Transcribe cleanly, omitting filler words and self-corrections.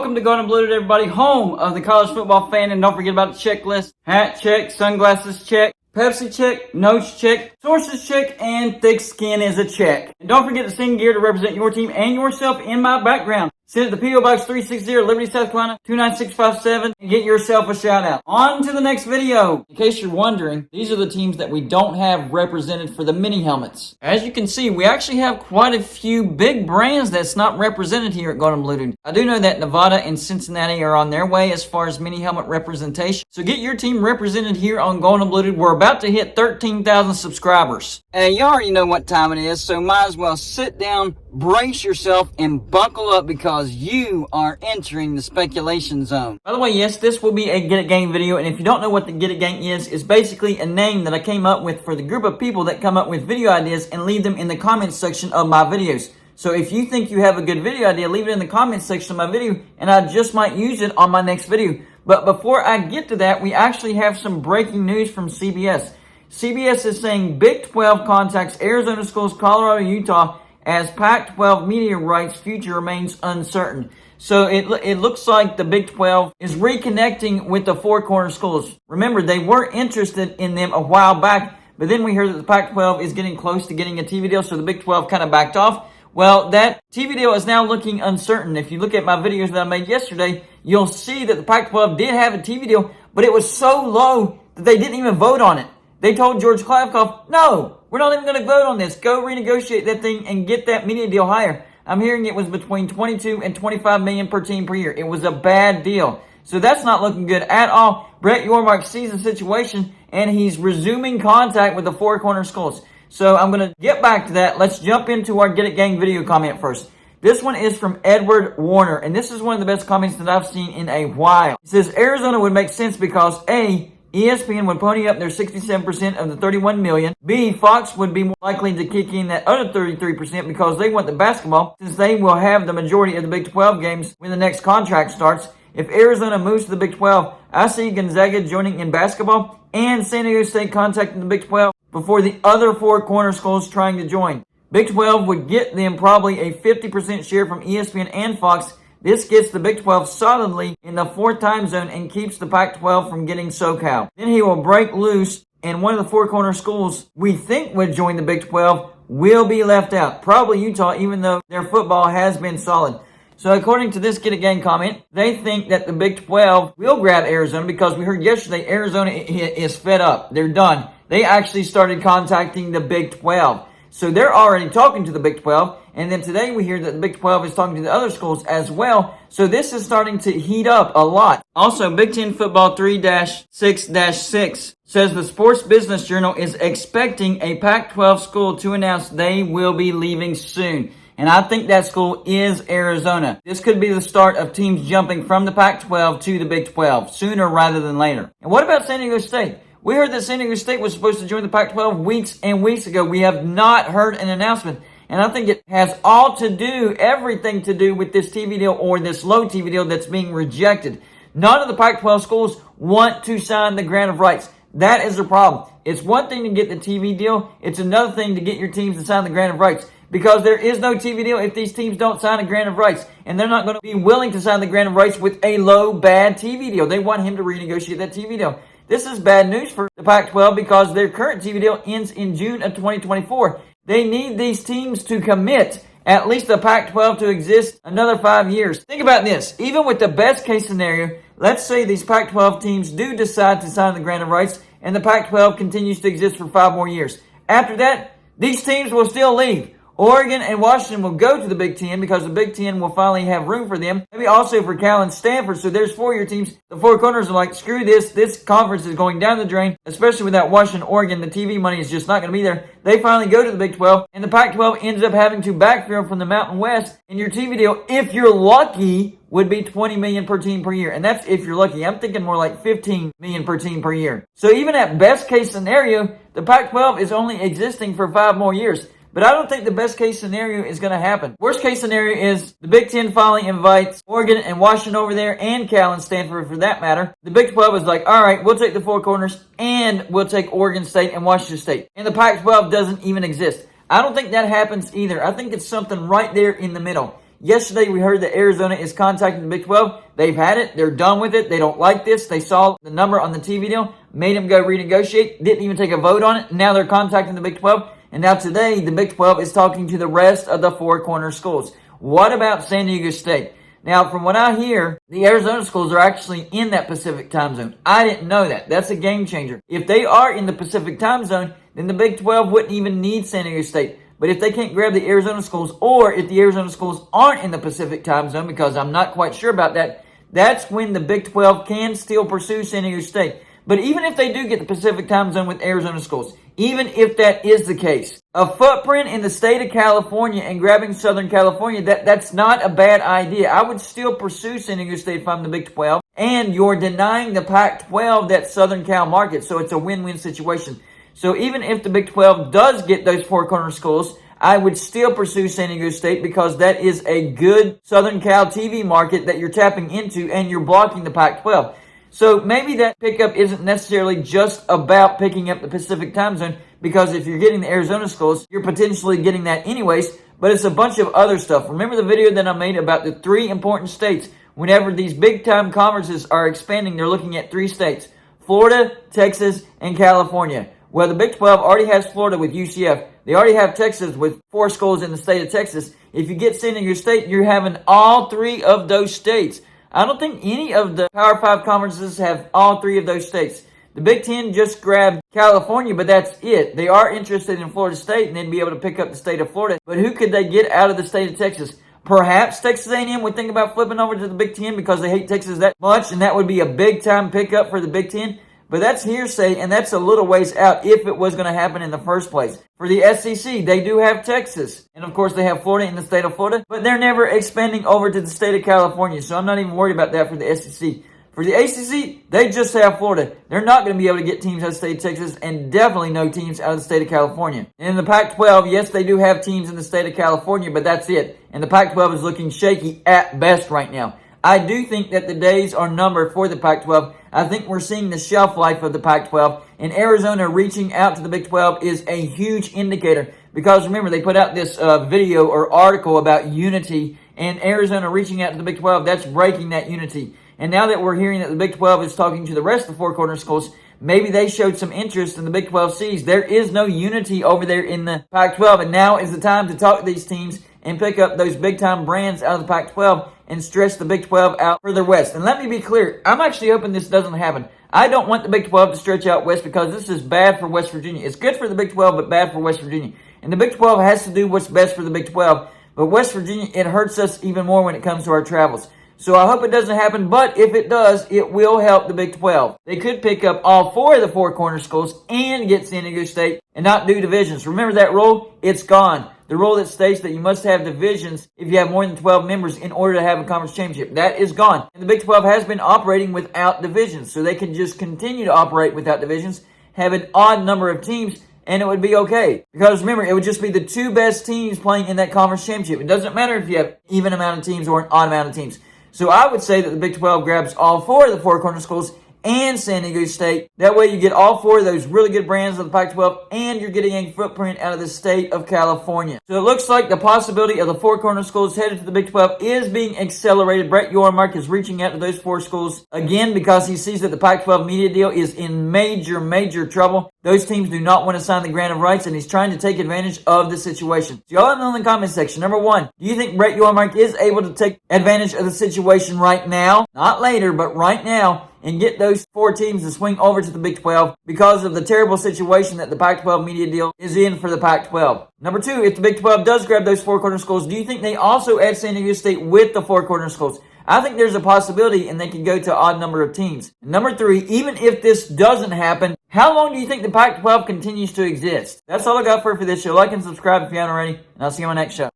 Welcome to Golden Blue, everybody, home of the college football fan. And don't forget about the checklist. Hat check, sunglasses check, Pepsi check, notes check, sources check, and thick skin is a check. And don't forget to sing gear to represent your team and yourself in my background. Send it to P.O. Box 360, Liberty, South Carolina, 29657, and get yourself a shout out. On to the next video. In case you're wondering, these are the teams that we don't have represented for the mini helmets. As you can see, we actually have quite a few big brands that's not represented here at Golden Blue. I do know that Nevada and Cincinnati are on their way as far as mini helmet representation. So get your team represented here on Golden Blue. We're about to hit 13,000 subscribers. And you already know what time it is, so might as well sit down, brace yourself, and buckle up because you are entering the speculation zone. By the way, yes, this will be a Get It Gang video, and if you don't know what the Get It Gang is, it's basically a name that I came up with for the group of people that come up with video ideas and leave them in the comments section of my videos. So if you think you have a good video idea, leave it in the comments section of my video, and I just might use it on my next video. But before I get to that, we actually have some breaking news from CBS. CBS is saying Big 12 contacts Arizona schools, Colorado, Utah, as Pac-12 media rights future remains uncertain. So it looks like the Big 12 is reconnecting with the Four Corner schools. Remember, they were interested in them a while back, but then we heard that the Pac-12 is getting close to getting a TV deal, so the Big 12 kind of backed off. Well, that TV deal is now looking uncertain. If you look at my videos that I made yesterday, you'll see that the Pac-12 did have a TV deal, but it was so low that they didn't even vote on it. They told George Kliavkoff, no, we're not even going to vote on this. Go renegotiate that thing and get that media deal higher. I'm hearing it was between 22 and 25 million per team per year. It was a bad deal. So that's not looking good at all. Brett Yormark sees the situation and he's resuming contact with the Four Corner schools. So I'm going to get back to that. Let's jump into our Get It Gang video comment first. This one is from Edward Warner, and this is one of the best comments that I've seen in a while. It says, Arizona would make sense because A, ESPN would pony up their 67% of the $31 million. B, Fox would be more likely to kick in that other 33% because they want the basketball, since they will have the majority of the Big 12 games when the next contract starts. If Arizona moves to the Big 12, I see Gonzaga joining in basketball and San Diego State contacting the Big 12 before the other Four Corner schools trying to join. Big 12 would get them probably a 50% share from ESPN and Fox. This gets the Big 12 solidly in the fourth time zone and keeps the Pac-12 from getting SoCal. Then he will break loose, and one of the Four Corner schools we think would join the Big 12 will be left out. Probably Utah, even though their football has been solid. So according to this Get It Gang comment, they think that the Big 12 will grab Arizona because we heard yesterday Arizona is fed up. They're done. They actually started contacting the Big 12. So they're already talking to the Big 12. And then today we hear that the Big 12 is talking to the other schools as well. So this is starting to heat up a lot. Also, Big Ten Football 3-6-6 says the Sports Business Journal is expecting a Pac-12 school to announce they will be leaving soon. And I think that school is Arizona. This could be the start of teams jumping from the Pac-12 to the Big 12 sooner rather than later. And what about San Diego State? We heard that San Diego State was supposed to join the Pac-12 weeks and weeks ago. We have not heard an announcement. And I think it has everything to do with this TV deal or this low TV deal that's being rejected. None of the Pac-12 schools want to sign the grant of rights. That is the problem. It's one thing to get the TV deal. It's another thing to get your teams to sign the grant of rights. Because there is no TV deal if these teams don't sign a grant of rights. And they're not going to be willing to sign the grant of rights with a low, bad TV deal. They want him to renegotiate that TV deal. This is bad news for the Pac-12 because their current TV deal ends in June of 2024. They need these teams to commit at least the Pac-12 to exist another 5 years. Think about this. Even with the best case scenario, let's say these Pac-12 teams do decide to sign the grant of rights and the Pac-12 continues to exist for 5 more years. After that, these teams will still leave. Oregon and Washington will go to the Big Ten because the Big Ten will finally have room for them. Maybe also for Cal and Stanford. So there's 4-year teams. The Four Corners are like, screw this. This conference is going down the drain. Especially without Washington, Oregon. The TV money is just not going to be there. They finally go to the Big 12. And the Pac-12 ends up having to backfill from the Mountain West. And your TV deal, if you're lucky, would be $20 million per team per year. And that's if you're lucky. I'm thinking more like $15 million per team per year. So even at best case scenario, the Pac-12 is only existing for 5 more years. But I don't think the best case scenario is going to happen. Worst case scenario is the Big Ten finally invites Oregon and Washington over there and Cal and Stanford for that matter. The Big 12 is like, all right, we'll take the Four Corners and we'll take Oregon State and Washington State. And the Pac-12 doesn't even exist. I don't think that happens either. I think it's something right there in the middle. Yesterday, we heard that Arizona is contacting the Big 12. They've had it. They're done with it. They don't like this. They saw the number on the TV deal, made them go renegotiate, didn't even take a vote on it. Now they're contacting the Big 12. And now today, the Big 12 is talking to the rest of the Four Corner schools. What about San Diego State? Now, from what I hear, the Arizona schools are actually in that Pacific time zone. I didn't know that. That's a game changer. If they are in the Pacific time zone, then the Big 12 wouldn't even need San Diego State. But if they can't grab the Arizona schools, or if the Arizona schools aren't in the Pacific time zone, because I'm not quite sure about that, that's when the Big 12 can still pursue San Diego State. But even if they do get the Pacific time zone with Arizona schools, even if that is the case, a footprint in the state of California and grabbing Southern California, that's not a bad idea. I would still pursue San Diego State if I'm the Big 12. And you're denying the Pac-12 that Southern Cal market, so it's a win-win situation. So even if the Big 12 does get those Four Corner schools, I would still pursue San Diego State because that is a good Southern Cal TV market that you're tapping into and you're blocking the Pac-12. So maybe that pickup isn't necessarily just about picking up the Pacific time zone, because if you're getting the Arizona schools, you're potentially getting that anyways, but it's a bunch of other stuff. Remember the video that I made about the 3 important states? Whenever these big-time conferences are expanding, they're looking at 3 states: Florida, Texas, and California. Well, the Big 12 already has Florida with UCF. They already have Texas with 4 schools in the state of Texas. If you get San Diego State, you're having all 3 of those states. I don't think any of the Power 5 conferences have all 3 of those states. The Big Ten just grabbed California, but that's it. They are interested in Florida State, and they'd be able to pick up the state of Florida. But who could they get out of the state of Texas? Perhaps Texas A&M would think about flipping over to the Big Ten because they hate Texas that much, and that would be a big-time pickup for the Big Ten. But that's hearsay, and that's a little ways out if it was going to happen in the first place. For the SEC, they do have Texas. And, of course, they have Florida in the state of Florida. But they're never expanding over to the state of California, so I'm not even worried about that for the SEC. For the ACC, they just have Florida. They're not going to be able to get teams out of the state of Texas, and definitely no teams out of the state of California. And in the Pac-12, yes, they do have teams in the state of California, but that's it. And the Pac-12 is looking shaky at best right now. I do think that the days are numbered for the Pac-12. I think we're seeing the shelf life of the Pac-12. And Arizona reaching out to the Big 12 is a huge indicator. Because remember, they put out this video or article about unity. And Arizona reaching out to the Big 12, that's breaking that unity. And now that we're hearing that the Big 12 is talking to the rest of the Four Corner schools, maybe they showed some interest in the Big 12 sees. There is no unity over there in the Pac-12. And now is the time to talk to these teams and pick up those big-time brands out of the Pac-12 and stretch the Big 12 out further west. And let me be clear, I'm actually hoping this doesn't happen. I don't want the Big 12 to stretch out west because this is bad for West Virginia. It's good for the Big 12, but bad for West Virginia. And the Big 12 has to do what's best for the Big 12. But West Virginia, it hurts us even more when it comes to our travels. So I hope it doesn't happen, but if it does, it will help the Big 12. They could pick up all 4 of the Four Corner schools and get San Diego State and not do divisions. Remember that rule? It's gone. The rule that states that you must have divisions if you have more than 12 members in order to have a conference championship. That is gone. And the Big 12 has been operating without divisions. So they can just continue to operate without divisions, have an odd number of teams, and it would be okay. Because remember, it would just be the 2 best teams playing in that conference championship. It doesn't matter if you have even amount of teams or an odd amount of teams. So I would say that the Big 12 grabs all 4 of the Four Corner schools and San Diego State. That way you get all 4 of those really good brands of the Pac-12, and you're getting a footprint out of the state of California. So it looks like the possibility of the Four Corner schools headed to the Big 12 is being accelerated. Brett Yormark is reaching out to those 4 schools again because he sees that the Pac-12 media deal is in major trouble. Those teams do not want to sign the grant of rights, and he's trying to take advantage of the situation. So y'all let me know in the comment section. Number 1, do you think Brett Yormark is able to take advantage of the situation right now? Not later, but right now, and get those 4 teams to swing over to the Big 12 because of the terrible situation that the Pac-12 media deal is in for the Pac-12. Number 2, if the Big 12 does grab those Four Corner schools, do you think they also add San Diego State with the Four Corner schools? I think there's a possibility, and they can go to an odd number of teams. Number 3, even if this doesn't happen, how long do you think the Pac-12 continues to exist? That's all I got for this show. Like and subscribe if you haven't already, and I'll see you on my next show.